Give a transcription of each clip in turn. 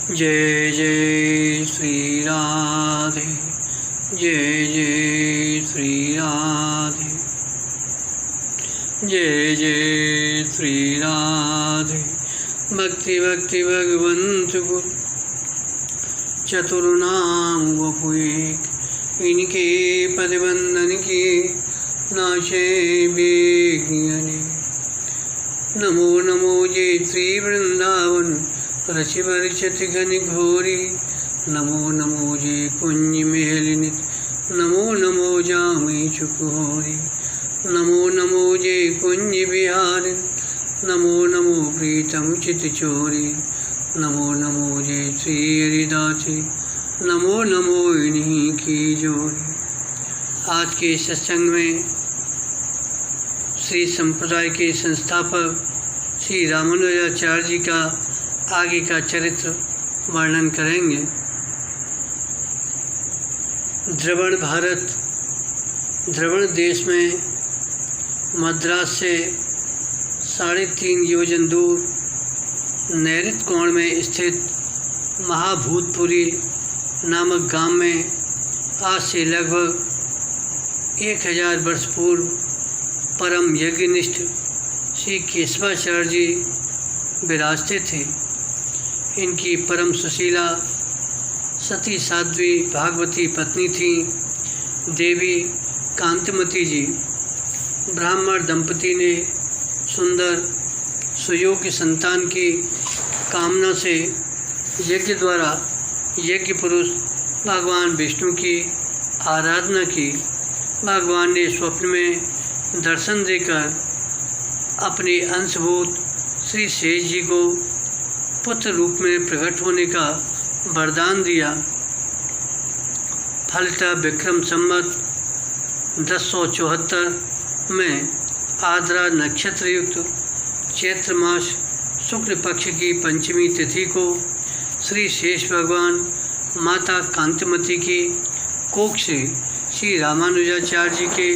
जय जय श्री राधे, जय जय श्री राधे, जय जय श्री राधे। भक्ति भक्ति भगवंत गुरु चतुर्नाम वपु एक, इनके पदबंधन की नाशे बेगियने। नमो नमो जय श्री वृंदावन रचि बरचत घन घोरी। नमो नमो जय कुंज मेहलिनित, नमो नमो जामी चुकोरी। नमो नमो जय कुंज बिहारी, नमो नमो प्रीतम चित चोरी। नमो नमो जय श्री हरिदासी, नमो नमो इन्हीं की जोड़ी। आज के सत्संग में श्री संप्रदाय के संस्थापक श्री रामानुजाचार्य जी का आगे का चरित्र वर्णन करेंगे। द्रविड़ भारत, द्रविड़ देश में मद्रास से 3.5 योजन दूर नैऋत्य कोण में स्थित महाभूतपुरी नामक गांव में आज से लगभग 1000 वर्ष पूर्व परम यज्ञनिष्ठ श्री केशवाचार्य जी विराजते थे। इनकी परम सुशीला सती साध्वी भागवती पत्नी थी देवी कांतिमती जी। ब्राह्मण दंपति ने सुंदर सुयोग्य संतान की कामना से यज्ञ द्वारा यज्ञ पुरुष भगवान विष्णु की आराधना की। भगवान ने स्वप्न में दर्शन देकर अपने अंशभूत श्री शेष जी को पुत्र रूप में प्रकट होने का वरदान दिया। फलतः विक्रम संवत 1074 में आद्रा नक्षत्र युक्त चैत्र मास शुक्ल पक्ष की पंचमी तिथि को श्री शेष भगवान माता कांतिमती की कोख से श्री रामानुजाचार्य जी के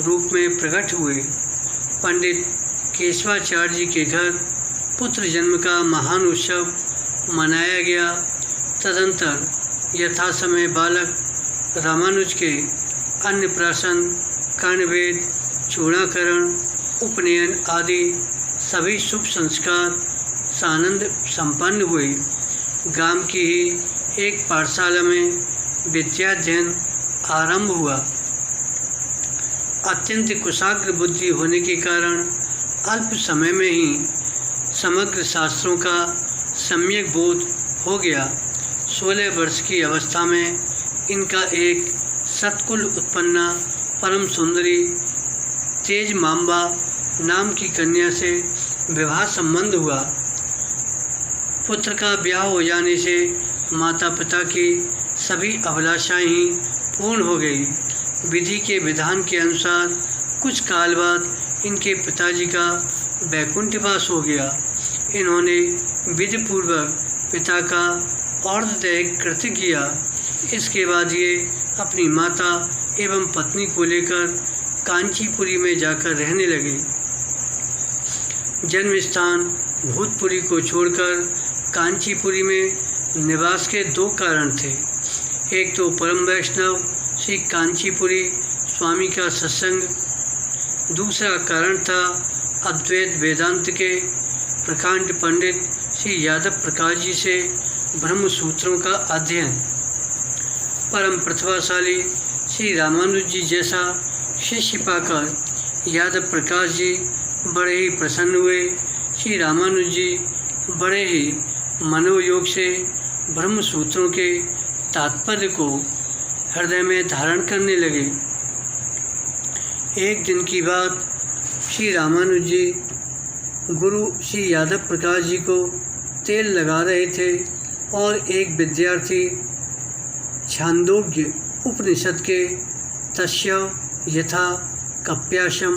रूप में प्रकट हुए। पंडित केशवाचार्य जी के घर पुत्र जन्म का महान उत्सव मनाया गया। तदंतर यथा समय बालक रामानुज के अन्नप्राशन, कर्णवेद, चूड़ाकरण, उपनयन आदि सभी शुभ संस्कार सानंद संपन्न हुए। गांव की ही एक पाठशाला में विद्याध्ययन आरंभ हुआ। अत्यंत कुशाग्र बुद्धि होने के कारण अल्प समय में ही समग्र शास्त्रों का सम्यक बोध हो गया। 16 वर्ष की अवस्था में इनका एक सत्कुल उत्पन्ना परम सुंदरी तेज मांबा नाम की कन्या से विवाह संबंध हुआ। पुत्र का ब्याह हो जाने से माता पिता की सभी अभिलाषाएं ही पूर्ण हो गई। विधि के विधान के अनुसार कुछ काल बाद इनके पिताजी का वैकुंठवास हो गया। इन्होंने विधि पूर्वक पिता का और्ध्वदैहिक कृत्य किया। इसके बाद ये अपनी माता एवं पत्नी को लेकर कांचीपुरी में जाकर रहने लगे। जन्म स्थान भूतपुरी को छोड़कर कांचीपुरी में निवास के 2 कारण थे। एक तो परम वैष्णव श्री कांचीपुरी स्वामी का सत्संग, दूसरा कारण था अद्वैत वेदांत के प्रकांड पंडित श्री यादव प्रकाश जी से ब्रह्म सूत्रों का अध्ययन। परम प्रतिभाशाली श्री रामानुज जी जैसा शिष्य पाकर यादव प्रकाश जी बड़े ही प्रसन्न हुए। श्री रामानुज जी बड़े ही मनोयोग से ब्रह्म सूत्रों के तात्पर्य को हृदय में धारण करने लगे। एक दिन की बात, श्री रामानुज जी गुरु श्री यादव प्रकाश जी को तेल लगा रहे थे और एक विद्यार्थी छांदोग्य उपनिषद के तस्य यथा कप्याशम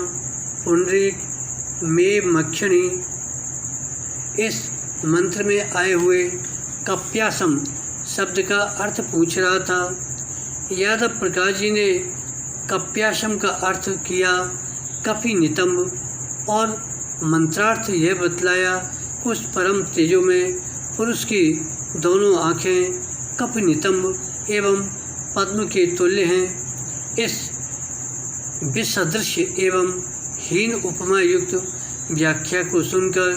पुंडरीक में मक्षिणी इस मंत्र में आए हुए कप्यासम शब्द का अर्थ पूछ रहा था। यादव प्रकाश जी ने कप्याशम का अर्थ किया कपि नितंब और मंत्रार्थ यह बतलाया, कुछ परम तेजों में पुरुष की दोनों आँखें कप नितंब एवं पद्म के तुल्य हैं। इस विसदृश एवं हीन उपमा युक्त व्याख्या को सुनकर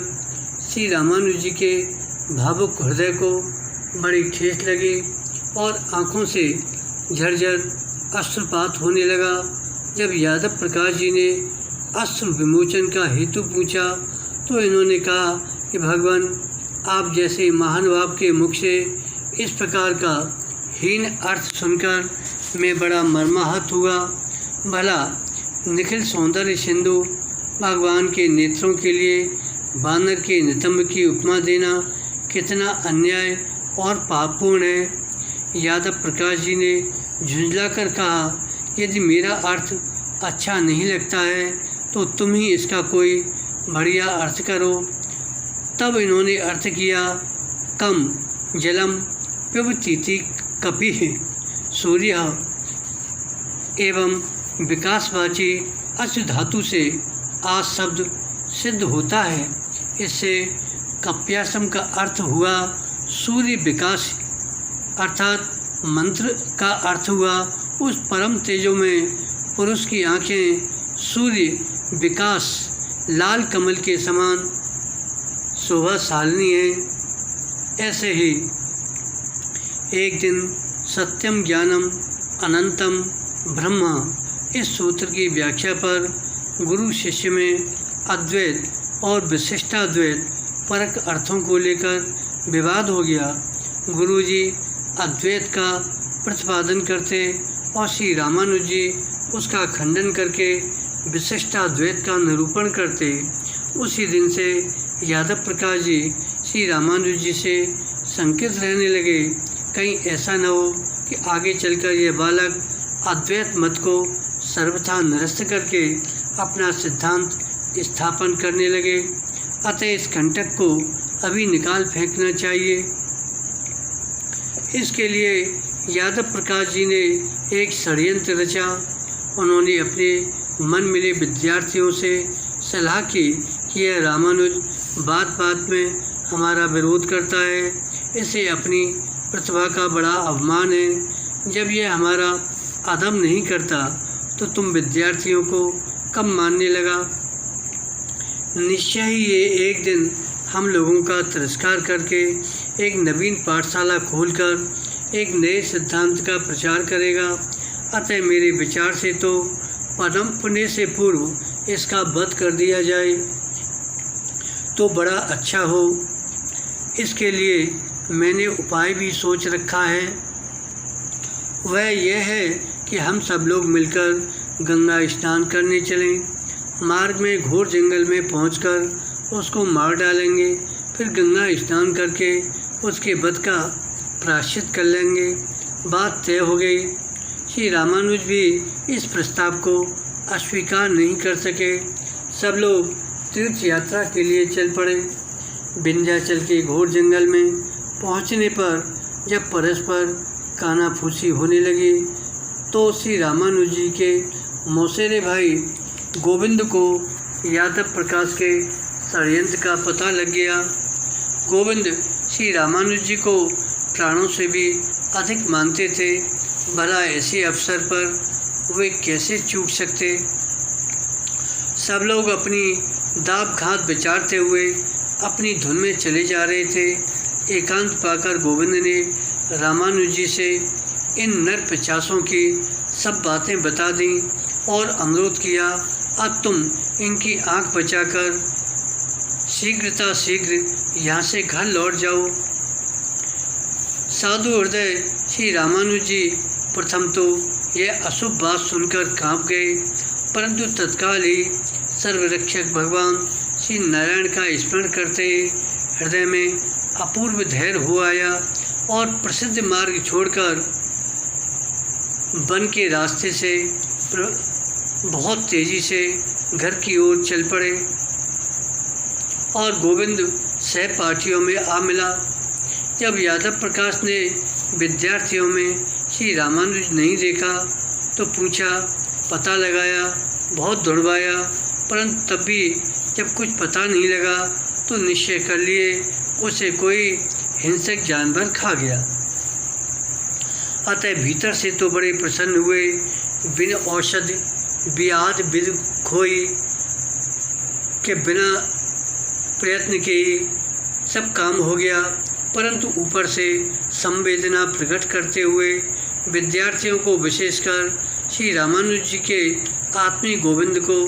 श्री रामानुज जी के भावुक हृदय को बड़ी ठेस लगी और आँखों से झरझर अश्रुपात होने लगा। जब यादव प्रकाश जी ने अश्रु विमोचन का हेतु पूछा तो इन्होंने कहा कि भगवान, आप जैसे महानुभाव के मुख से इस प्रकार का हीन अर्थ सुनकर मैं बड़ा मर्माहत हुआ। भला निखिल सौंदर्य सिंधु भगवान के नेत्रों के लिए बानर के नितंब की उपमा देना कितना अन्याय और पापपूर्ण है। यादव प्रकाश जी ने झुंझलाकर कहा, यदि मेरा अर्थ अच्छा नहीं लगता है तो तुम ही इसका कोई बढ़िया अर्थ करो। तब इन्होंने अर्थ किया, कम जलम पिबतीति कपिः सूर्य एवं विकासवाची अस्य धातु से आज शब्द सिद्ध होता है। इससे कप्यासम का अर्थ हुआ सूर्य विकास, अर्थात मंत्र का अर्थ हुआ उस परम तेजो में पुरुष की आँखें सूर्य विकास लाल कमल के समान शोभाशालिनी है। ऐसे ही एक दिन सत्यम ज्ञानम अनंतम ब्रह्म इस सूत्र की व्याख्या पर गुरु शिष्य में अद्वैत और विशिष्टाद्वैत परक अर्थों को लेकर विवाद हो गया। गुरुजी अद्वैत का प्रतिपादन करते और श्री रामानुज जी उसका खंडन करके विशिष्टाद्वैत का निरूपण करते। उसी दिन से यादव प्रकाश जी श्री रामानुज जी से शंकित रहने लगे, कहीं ऐसा न हो कि आगे चलकर यह बालक अद्वैत मत को सर्वथा निरस्त करके अपना सिद्धांत स्थापन करने लगे। अतः इस कंटक को अभी निकाल फेंकना चाहिए। इसके लिए यादव प्रकाश जी ने एक षड्यंत्र रचा। उन्होंने अपने मन मिले विद्यार्थियों से सलाह की कि यह रामानुज बात बात में हमारा विरोध करता है, इसे अपनी प्रतिभा का बड़ा अवमान है। जब यह हमारा अदम नहीं करता तो तुम विद्यार्थियों को कब मानने लगा। निश्चय ही ये एक दिन हम लोगों का तिरस्कार करके एक नवीन पाठशाला खोलकर एक नए सिद्धांत का प्रचार करेगा। अतः मेरे विचार से तो परम पुण्य से पूर्व इसका वध कर दिया जाए तो बड़ा अच्छा हो। इसके लिए मैंने उपाय भी सोच रखा है। वह यह है कि हम सब लोग मिलकर गंगा स्नान करने चलें। मार्ग में घोर जंगल में पहुंचकर उसको मार डालेंगे, फिर गंगा स्नान करके उसके वध का प्रायश्चित कर लेंगे। बात तय हो गई। श्री रामानुज भी इस प्रस्ताव को अस्वीकार नहीं कर सके। सब लोग तीर्थ यात्रा के लिए चल पड़े। विंध्याचल के घोर जंगल में पहुंचने पर जब परस्पर कानाफूसी होने लगी तो श्री रामानुज जी के मौसेरे भाई गोविंद को यादव प्रकाश के षड्यंत्र का पता लग गया। गोविंद श्री रामानुज जी को प्राणों से भी अधिक मानते थे। भला ऐसे अवसर पर वे कैसे चूक सकते। सब लोग अपनी दाब घात विचारते हुए अपनी धुन में चले जा रहे थे। एकांत पाकर गोविंद ने रामानुज जी से इन नर पिशाचों की सब बातें बता दी और अनुरोध किया, अब तुम इनकी आंख बचाकर शीघ्रता शीघ्र यहाँ से घर लौट जाओ। साधु हृदय श्री रामानुज जी प्रथम तो यह अशुभ बात सुनकर कांप गए, परंतु तत्काल ही सर्वरक्षक भगवान श्री नारायण का स्मरण करते हृदय में अपूर्व धैर्य हो आया और प्रसिद्ध मार्ग छोड़कर वन के रास्ते से बहुत तेजी से घर की ओर चल पड़े और गोविंद सहपाठियों में आ मिला। जब यादव प्रकाश ने विद्यार्थियों में श्री रामानुज नहीं देखा तो पूछा, पता लगाया, बहुत दौड़वाया, परंतु तब भी जब कुछ पता नहीं लगा तो निश्चय कर लिए उसे कोई हिंसक जानवर खा गया। अतः भीतर से तो बड़े प्रसन्न हुए, बिन औषध व्याध विध खोई के बिना प्रयत्न के ही सब काम हो गया, परंतु ऊपर से संवेदना प्रकट करते हुए विद्यार्थियों को विशेषकर श्री रामानुज जी के आत्मी गोविंद को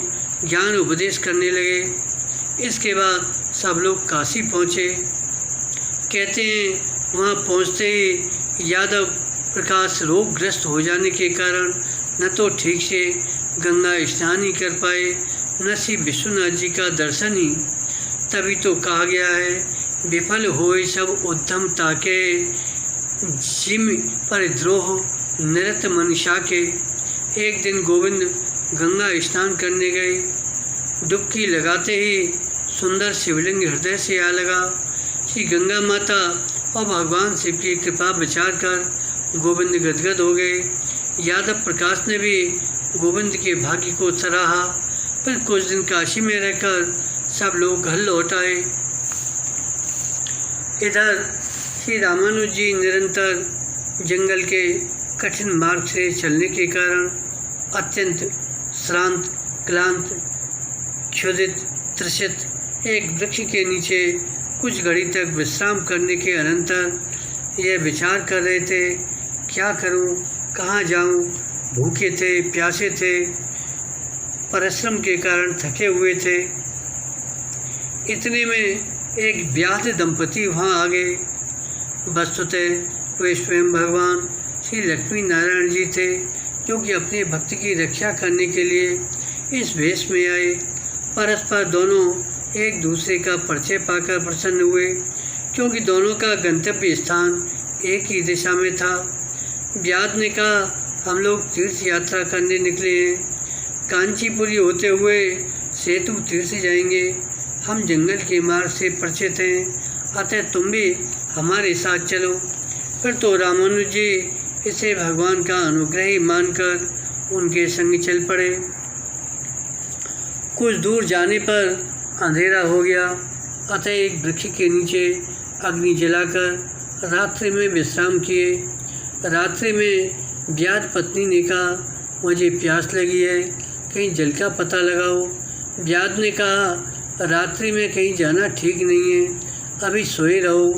ज्ञान उपदेश करने लगे। इसके बाद सब लोग काशी पहुँचे। कहते हैं वहाँ पहुँचते ही यादव प्रकाश रोगग्रस्त हो जाने के कारण न तो ठीक से गंगा स्नान ही कर पाए, न श्री विश्वनाथ जी का दर्शन ही। तभी तो कहा गया है, विफल होए सब उद्यम ताके, जिम पर द्रोह निरत मनीषा के। एक दिन गोविंद गंगा स्नान करने गए। डुबकी लगाते ही सुंदर शिवलिंग हृदय से आ लगा। श्री गंगा माता और भगवान शिव की कृपा विचार कर गोविंद गदगद हो गए। यादव प्रकाश ने भी गोविंद के भाग्य को सराहा। फिर कुछ दिन काशी में रहकर सब लोग घर लौट आए। इधर श्री रामानुज जी निरंतर जंगल के कठिन मार्ग से चलने के कारण अत्यंत श्रांत, क्लांत, क्षुधित, त्रसित एक वृक्ष के नीचे कुछ घड़ी तक विश्राम करने के अनंतर यह विचार कर रहे थे, क्या करूं, कहाँ जाऊं। भूखे थे, प्यासे थे, परिश्रम के कारण थके हुए थे। इतने में एक व्याध दंपति वहाँ आ गए। वस्तुतः वे स्वयं भगवान श्री लक्ष्मी नारायण जी थे, जो कि अपने भक्त की रक्षा करने के लिए इस वेश में आए। परस्पर दोनों एक दूसरे का परिचय पाकर प्रसन्न हुए, क्योंकि दोनों का गंतव्य स्थान एक ही दिशा में था। व्याध ने कहा, हम लोग तीर्थ यात्रा करने निकले हैं, कांचीपुरी होते हुए सेतु तीर्थ जाएंगे। हम जंगल के मार्ग से परिचित हैं, अतः तुम भी हमारे साथ चलो। फिर तो रामानुज जी इसे भगवान का अनुग्रह ही मानकर उनके संग चल पड़े। कुछ दूर जाने पर अंधेरा हो गया, अतः एक वृक्ष के नीचे अग्नि जलाकर रात्रि में विश्राम किए। रात्रि में व्याध पत्नी ने कहा, मुझे प्यास लगी है, कहीं जल का पता लगाओ। व्याध ने कहा, रात्रि में कहीं जाना ठीक नहीं है, अभी सोए रहो।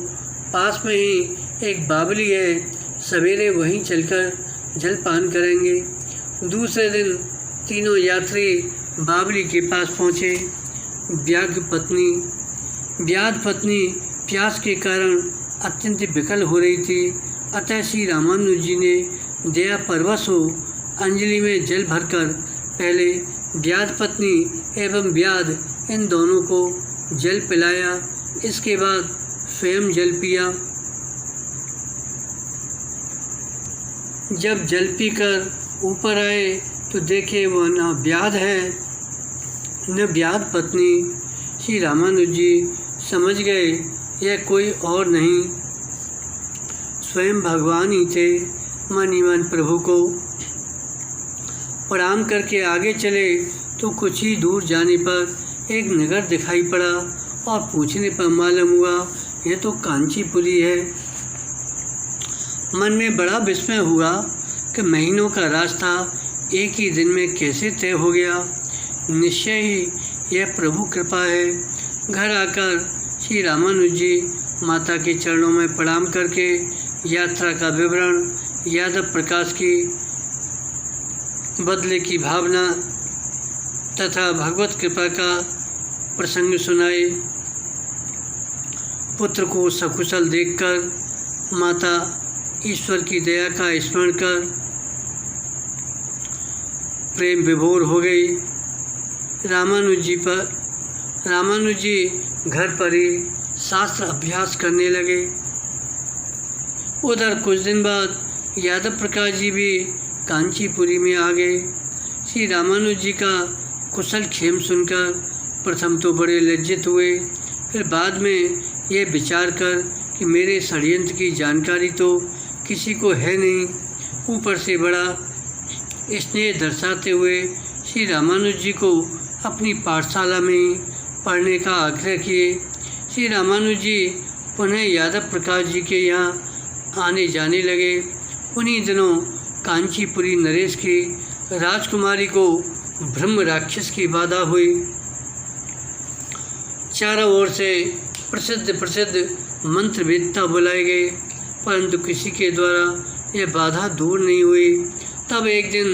पास में ही एक बावली है, सवेरे वहीं चलकर जलपान करेंगे। दूसरे दिन तीनों यात्री बावली के पास पहुँचे। व्याध पत्नी प्यास के कारण अत्यंत विकल हो रही थी, अतः श्री रामानुज जी ने दया परवश हो अंजलि में जल भरकर पहले व्याध पत्नी एवं व्याध इन दोनों को जल पिलाया। इसके बाद स्वयं जल पिया। जब जल पीकर ऊपर आए तो देखे वह न व्याध है न व्याध पत्नी। श्री रामानुज जी समझ गए यह कोई और नहीं, स्वयं भगवान ही थे। मन ही मन प्रभु को प्रणाम करके आगे चले तो कुछ ही दूर जाने पर एक नगर दिखाई पड़ा और पूछने पर मालूम हुआ यह तो कांचीपुरी है। मन में बड़ा विस्मय हुआ कि महीनों का रास्ता एक ही दिन में कैसे तय हो गया। निश्चय ही यह प्रभु कृपा है। घर आकर श्री रामानुज जी माता के चरणों में प्रणाम करके यात्रा का विवरण, यादव प्रकाश की बदले की भावना तथा भगवत कृपा का प्रसंग सुनाए। पुत्र को सकुशल देखकर माता ईश्वर की दया का स्मरण कर प्रेम विभोर हो गई। रामानुज जी घर पर ही शास्त्र अभ्यास करने लगे। उधर कुछ दिन बाद यादव प्रकाश जी भी कांचीपुरी में आ गए। श्री रामानुज जी का कुशल क्षेम सुनकर प्रथम तो बड़े लज्जित हुए, फिर बाद में ये विचार कर कि मेरे षड्यंत्र की जानकारी तो किसी को है नहीं, ऊपर से बड़ा स्नेह दर्शाते हुए श्री रामानुज जी को अपनी पाठशाला में पढ़ने का आग्रह किए। श्री रामानुज जी पुनः यादव प्रकाश जी के यहाँ आने जाने लगे। उन्हीं दिनों कांचीपुरी नरेश की राजकुमारी को ब्रह्म राक्षस की बाधा हुई। चारों ओर से प्रसिद्ध मंत्रवेत्ता बुलाए गए, परंतु किसी के द्वारा यह बाधा दूर नहीं हुई। तब एक दिन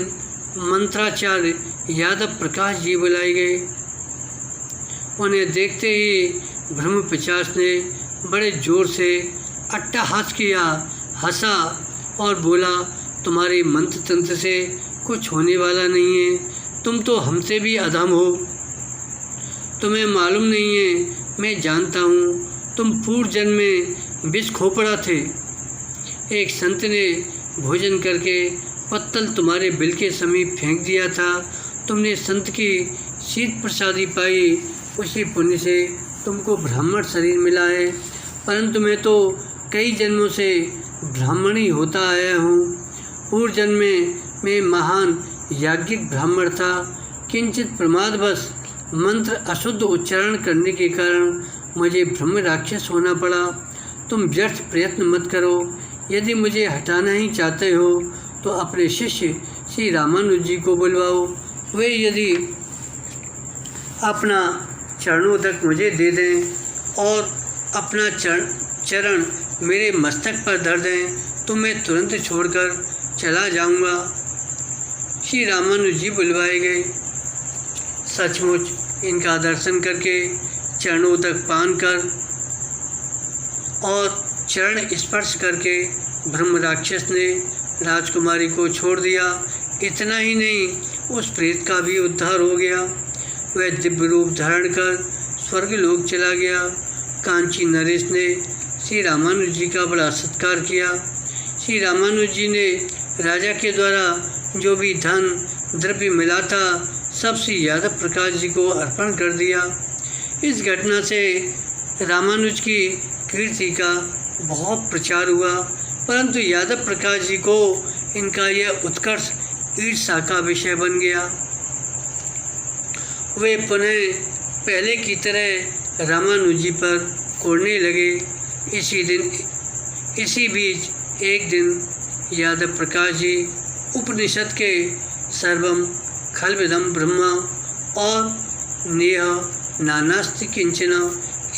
मंत्राचार्य यादव प्रकाश जी बुलाए गए। उन्हें देखते ही ब्रह्म पिशाच ने बड़े जोर से अट्टहास किया, हंसा और बोला, तुम्हारे मंत्र तंत्र से कुछ होने वाला नहीं है, तुम तो हमसे भी अधम हो। तुम्हें मालूम नहीं है, मैं जानता हूँ, तुम पूर्व जन्म में विष खोपड़ा थे। एक संत ने भोजन करके पत्तल तुम्हारे बिल के समीप फेंक दिया था। तुमने संत की शीत प्रसादी पाई, उसी पुण्य से तुमको ब्राह्मण शरीर मिला है, परंतु मैं तो कई जन्मों से ब्राह्मण ही होता आया हूँ। पूर्व जन्म में मैं महान याज्ञिक ब्राह्मण था, किंचित प्रमादवश मंत्र अशुद्ध उच्चारण करने के कारण मुझे ब्रह्म राक्षस होना पड़ा। तुम व्यर्थ प्रयत्न मत करो। यदि मुझे हटाना ही चाहते हो तो अपने शिष्य श्री रामानुज जी को बुलवाओ। वे यदि अपना चरणोदक मुझे दे दें और अपना चरण मेरे मस्तक पर धर दें तो मैं तुरंत छोड़कर चला जाऊंगा। श्री रामानुज जी बुलवाए गए। सचमुच इनका दर्शन करके चरणोदक पान कर और चरण स्पर्श करके ब्रह्म राक्षस ने राजकुमारी को छोड़ दिया। इतना ही नहीं, उस प्रेत का भी उद्धार हो गया। वह दिव्य रूप धारण कर स्वर्गलोक चला गया। कांची नरेश ने श्री रामानुज जी का बड़ा सत्कार किया। श्री रामानुज जी ने राजा के द्वारा जो भी धन द्रव्य मिला था सब श्री यादव प्रकाश जी को अर्पण कर दिया। इस घटना से रामानुज की कीर्ति का बहुत प्रचार हुआ, परंतु यादव प्रकाश जी को इनका यह उत्कर्ष ईर्ष्या का विषय बन गया। वे पुनः पहले की तरह रामानुज जी पर कोड़ने लगे। इसी बीच एक दिन यादव प्रकाश जी उपनिषद के सर्वम खल्विदम ब्रह्म और नेह नानास्ति किंचन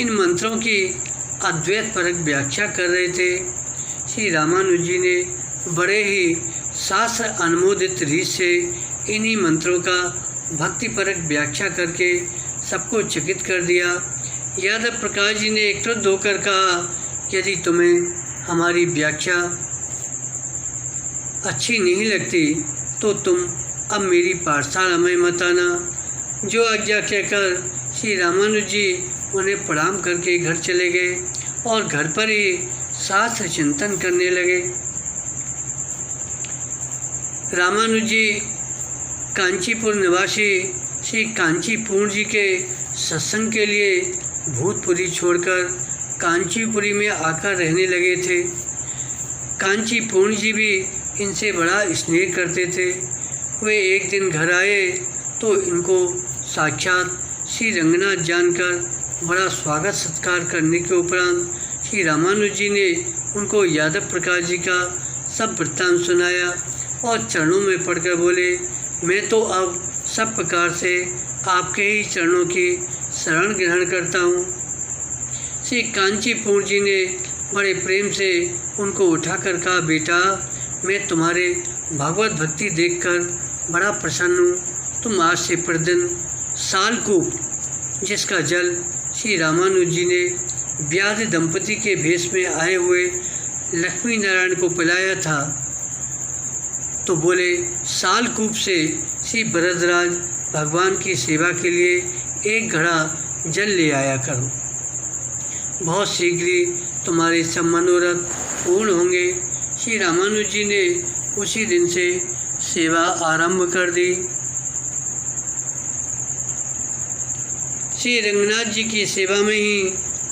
इन मंत्रों की अद्वैत परक व्याख्या कर रहे थे। श्री रामानुज जी ने बड़े ही शास्त्र अनुमोदित रीत से इन्हीं मंत्रों का भक्तिपरक व्याख्या करके सबको चकित कर दिया। यादव प्रकाश जी ने क्रुद्ध होकर कहा, यदि तुम्हें हमारी व्याख्या अच्छी नहीं लगती तो तुम अब मेरी पाठशाला में मत आना। जो आज्ञा कहकर श्री रामानुज जी उन्हें प्रणाम करके घर चले गए और घर पर ही शास्त्र चिंतन करने लगे। रामानुज जी कांचीपुर निवासी श्री कांचीपूर्ण जी के सत्संग के लिए भूतपुरी छोड़कर कांचीपुरी में आकर रहने लगे थे। कांचीपूर्ण जी भी इनसे बड़ा स्नेह करते थे। वे एक दिन घर आए तो इनको साक्षात श्री रंगनाथ जानकर बड़ा स्वागत सत्कार करने के उपरांत श्री रामानुज जी ने उनको यादव प्रकाश जी का सब वृत्तांत सुनाया और चरणों में पढ़कर बोले, मैं तो अब सब प्रकार से आपके ही चरणों की शरण ग्रहण करता हूँ। श्री कांचीपूर्ण जी ने बड़े प्रेम से उनको उठाकर कहा, बेटा मैं तुम्हारे भागवत भक्ति देखकर बड़ा प्रसन्न हूँ। तुम आज से प्रतिदिन सालकूप जिसका जल श्री रामानुज जी ने व्याध दंपति के भेष में आए हुए लक्ष्मी नारायण को पिलाया था, तो बोले सालकूप से श्री वरदराज भगवान की सेवा के लिए एक घड़ा जल ले आया करो। बहुत शीघ्र ही तुम्हारे सब मनोरथ पूर्ण होंगे। श्री रामानुज जी ने उसी दिन से सेवा आरंभ कर दी। श्री रंगनाथ जी की सेवा में ही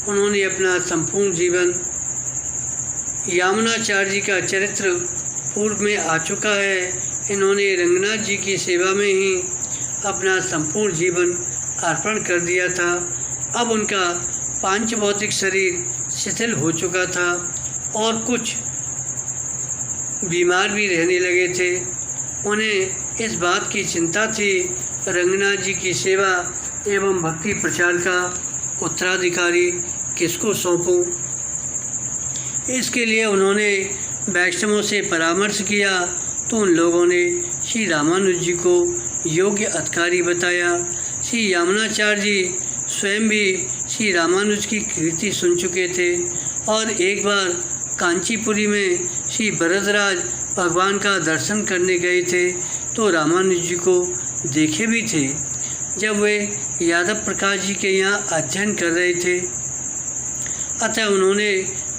उन्होंने अपना संपूर्ण जीवन, यामुनाचार्य जी का चरित्र पूर्व में आ चुका है। इन्होंने रंगनाथ जी की सेवा में ही अपना संपूर्ण जीवन अर्पण कर दिया था। अब उनका पांच भौतिक शरीर शिथिल हो चुका था और कुछ बीमार भी रहने लगे थे। उन्हें इस बात की चिंता थी रंगनाथ जी की सेवा एवं भक्ति प्रचार का उत्तराधिकारी किसको सौंपूं। इसके लिए उन्होंने वैष्णवों से परामर्श किया तो उन लोगों ने श्री रामानुज जी को योग्य अधिकारी बताया। श्री यामुनाचार्य जी स्वयं भी श्री रामानुज की कीर्ति सुन चुके थे और एक बार कांचीपुरी में श्री वरदराज भगवान का दर्शन करने गए थे तो रामानुज जी को देखे भी थे जब वे यादव प्रकाश जी के यहाँ अध्ययन कर रहे थे। अतः उन्होंने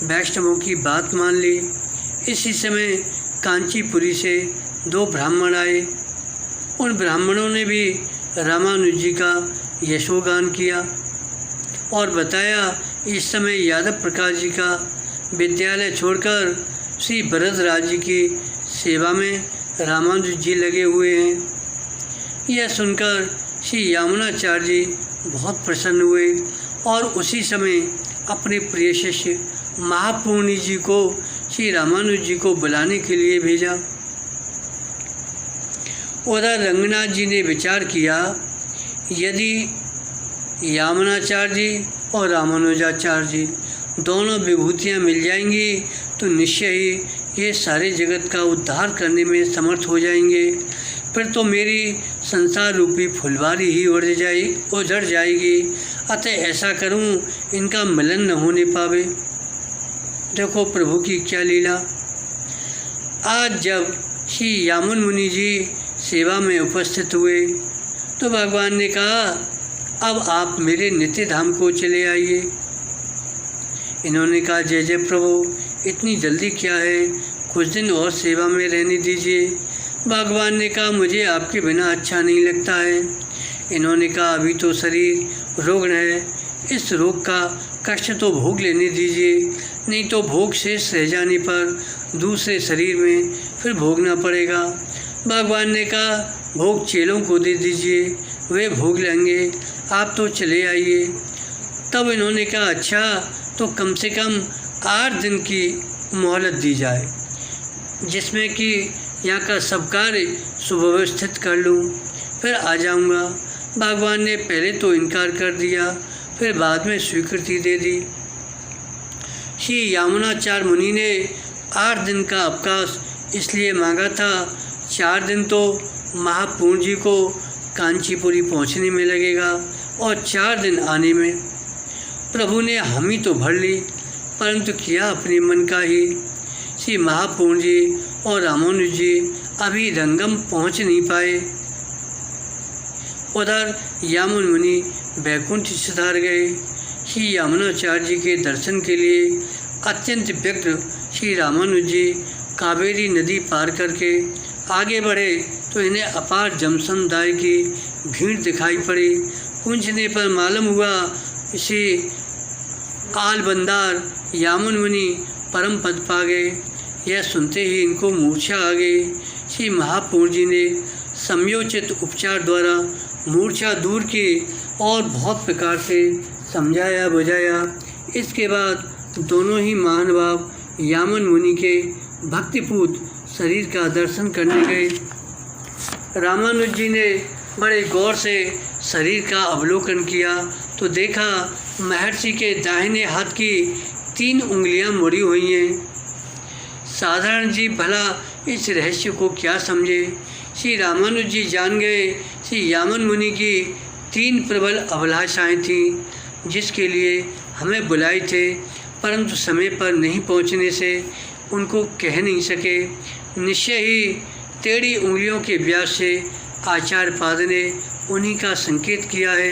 वैष्णवों की बात मान ली। इसी समय कांचीपुरी से 2 ब्राह्मण आए। उन ब्राह्मणों ने भी रामानुज जी का यशोगान किया और बताया इस समय यादव प्रकाश जी का विद्यालय छोड़कर श्री वरदराज जी की सेवा में रामानुज जी लगे हुए हैं। यह सुनकर श्री यामुनाचार्य जी बहुत प्रसन्न हुए और उसी समय अपने प्रिय शिष्य महापूर्णी जी को श्री रामानुज जी को बुलाने के लिए भेजा। उधर रंगनाथ जी ने विचार किया, यदि यामुनाचार्य जी और रामानुजाचार्य जी दोनों विभूतियाँ मिल जाएंगी तो निश्चय ही ये सारे जगत का उद्धार करने में समर्थ हो जाएंगे। फिर तो मेरी संसार रूपी फुलवारी ही उजड़ जाएगी। अतः ऐसा करूं इनका मिलन न होने पावे। देखो प्रभु की क्या लीला। आज जब श्री यामुन मुनि जी सेवा में उपस्थित हुए तो भगवान ने कहा, अब आप मेरे नित्य धाम को चले आइए। इन्होंने कहा, जय जय प्रभु, इतनी जल्दी क्या है, कुछ दिन और सेवा में रहने दीजिए। भगवान ने कहा, मुझे आपके बिना अच्छा नहीं लगता है। इन्होंने कहा, अभी तो शरीर रोग है, इस रोग का कष्ट तो भोग लेने दीजिए, नहीं तो भोग शेष रह जाने पर दूसरे शरीर में फिर भोगना पड़ेगा। भगवान ने कहा, भोग चेलों को दे दीजिए, वे भोग लेंगे, आप तो चले आइए। तब इन्होंने कहा, अच्छा तो कम से कम 8 दिन की मोहलत दी जाए, जिसमें कि यहाँ का सब कार्य सुव्यवस्थित कर लूँ, फिर आ जाऊँगा। भगवान ने पहले तो इनकार कर दिया, फिर बाद में स्वीकृति दे दी। श्री यामुनाचार्य मुनि ने 8 दिन का अवकाश इसलिए मांगा था, 4 दिन तो महापूर्ण जी को कांचीपुरी पहुँचने में लगेगा और 4 दिन आने में। प्रभु ने हामी तो भर ली, परंतु किया अपने मन का ही। श्री महापूर्ण जी और रामानुज जी अभी रंगम पहुँच नहीं पाए। उधर यामुन मुनि बैकुंठ सिधार गए। श्री यामुनाचार्य जी के दर्शन के लिए अत्यंत व्यग्र श्री रामानुज जी कावेरी नदी पार करके आगे बढ़े तो इन्हें अपार जनसमुदाय की भीड़ दिखाई पड़ी। पूछने पर मालूम हुआ श्री आलबंदार यामुन मुनि परम पद पा गए। यह सुनते ही इनको मूर्छा आ गई। श्री महापूर्ण जी ने समयोचित उपचार द्वारा मूर्छा दूर की और बहुत प्रकार से समझाया बुझाया। इसके बाद दोनों ही महानुभाव यामुन मुनि के भक्तिपूत शरीर का दर्शन करने गए। रामानुज जी ने बड़े गौर से शरीर का अवलोकन किया तो देखा महर्षि के दाहिने हाथ की 3 उंगलियां मुड़ी हुई हैं। साधारण जीव भला इस रहस्य को क्या समझे। श्री रामानुज जी जान गए श्री यामुन मुनि की 3 प्रबल अभिलाषाएँ थीं जिसके लिए हमें बुलाए थे, परंतु समय पर नहीं पहुंचने से उनको कह नहीं सके। निश्चय ही टेढ़ी उंगलियों के व्यास से आचार्य पाद ने उन्हीं का संकेत किया है।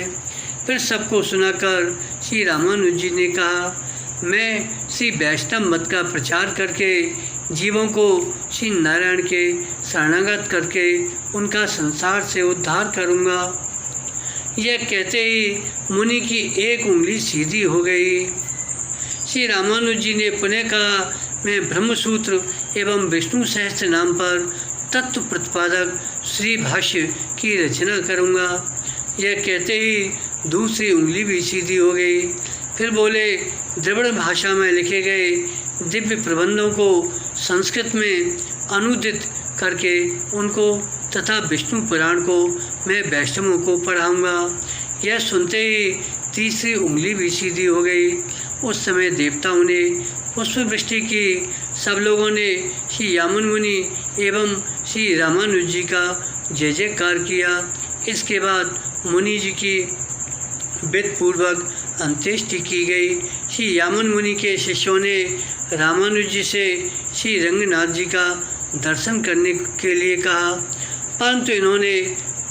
फिर सबको सुनाकर श्री रामानुज जी ने कहा, मैं श्री वैष्णव मत का प्रचार करके जीवों को श्री नारायण के शरणागत करके उनका संसार से उद्धार करूँगा। यह कहते ही मुनि की 1 उंगली सीधी हो गई। श्री रामानुज जी ने पुनः कहा, मैं ब्रह्मसूत्र एवं विष्णु सहस्त्र नाम पर तत्व प्रतिपादक श्री भाष्य की रचना करूँगा। यह कहते ही दूसरी उंगली भी सीधी हो गई। फिर बोले, द्रविड़ भाषा में लिखे गए दिव्य प्रबंधों को संस्कृत में अनुदित करके उनको तथा विष्णु पुराण को मैं वैष्णवों को पढ़ाऊँगा। यह सुनते ही तीसरी उंगली भी सीधी हो गई। उस समय देवताओं ने पुष्प वृष्टि की। सब लोगों ने श्री यामुन मुनि एवं श्री रामानुज जी का जय जयकार किया। इसके बाद मुनि जी की विधिपूर्वक अंत्येष्टि की गई। श्री यामुन मुनि के शिष्यों ने रामानुज जी से श्री रंगनाथ जी का दर्शन करने के लिए कहा, परंतु इन्होंने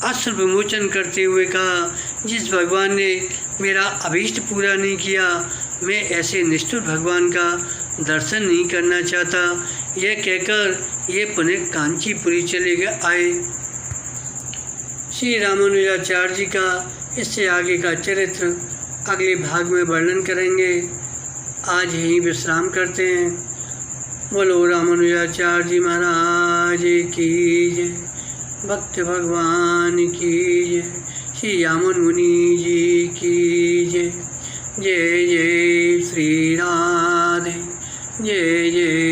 अस्त्र विमोचन करते हुए कहा, जिस भगवान ने मेरा अभीष्ट पूरा नहीं किया, मैं ऐसे निष्ठुर भगवान का दर्शन नहीं करना चाहता। यह कहकर ये पुनः कांचीपुरी चले आए। श्री रामानुजाचार्य जी का इससे आगे का चरित्र अगले भाग में वर्णन करेंगे। आज यहीं विश्राम करते हैं। बोलो रामानुजाचार्य जी महाराज की जय, भक्त भगवान की जय, श्री यामुन मुनि जी की जय। जय जय श्री राधे, जय जय